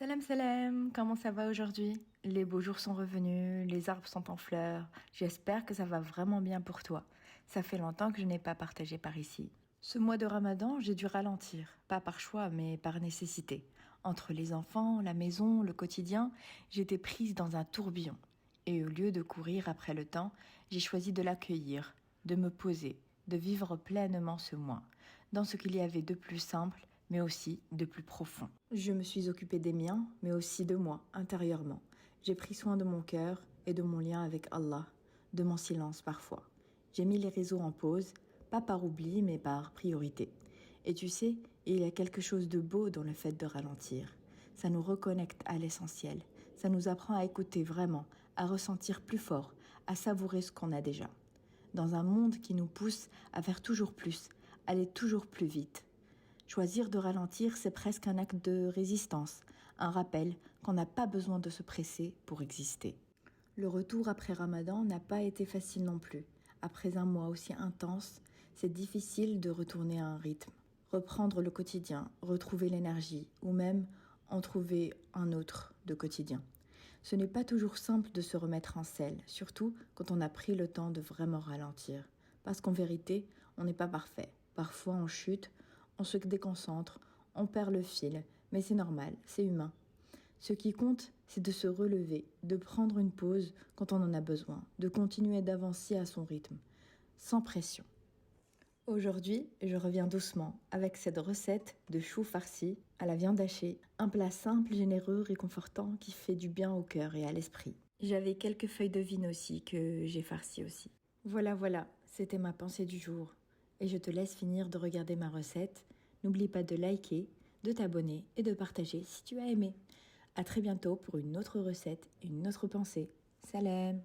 Salam salam, comment ça va aujourd'hui? Les beaux jours sont revenus, les arbres sont en fleurs. J'espère que ça va vraiment bien pour toi. Ça fait longtemps que je n'ai pas partagé par ici. Ce mois de Ramadan, j'ai dû ralentir, pas par choix, mais par nécessité. Entre les enfants, la maison, le quotidien, j'étais prise dans un tourbillon. Et au lieu de courir après le temps, j'ai choisi de l'accueillir, de me poser, de vivre pleinement ce mois, dans ce qu'il y avait de plus simple, mais aussi de plus profond. Je me suis occupée des miens, mais aussi de moi, intérieurement. J'ai pris soin de mon cœur et de mon lien avec Allah, de mon silence parfois. J'ai mis les réseaux en pause, pas par oubli, mais par priorité. Et tu sais, il y a quelque chose de beau dans le fait de ralentir. Ça nous reconnecte à l'essentiel. Ça nous apprend à écouter vraiment, à ressentir plus fort, à savourer ce qu'on a déjà. Dans un monde qui nous pousse à faire toujours plus, aller toujours plus vite. Choisir de ralentir, c'est presque un acte de résistance, un rappel qu'on n'a pas besoin de se presser pour exister. Le retour après Ramadan n'a pas été facile non plus. Après un mois aussi intense, c'est difficile de retourner à un rythme, reprendre le quotidien, retrouver l'énergie ou même en trouver un autre de quotidien. Ce n'est pas toujours simple de se remettre en selle, surtout quand on a pris le temps de vraiment ralentir. Parce qu'en vérité, on n'est pas parfait. Parfois on chute, on se déconcentre, on perd le fil, mais c'est normal, c'est humain. Ce qui compte, c'est de se relever, de prendre une pause quand on en a besoin, de continuer d'avancer à son rythme, sans pression. Aujourd'hui, je reviens doucement avec cette recette de choux farcis à la viande hachée, un plat simple, généreux, réconfortant qui fait du bien au cœur et à l'esprit. J'avais quelques feuilles de vigne aussi que j'ai farcies aussi. Voilà, c'était ma pensée du jour. Et je te laisse finir de regarder ma recette. N'oublie pas de liker, de t'abonner et de partager si tu as aimé. À très bientôt pour une autre recette, une autre pensée. Salam!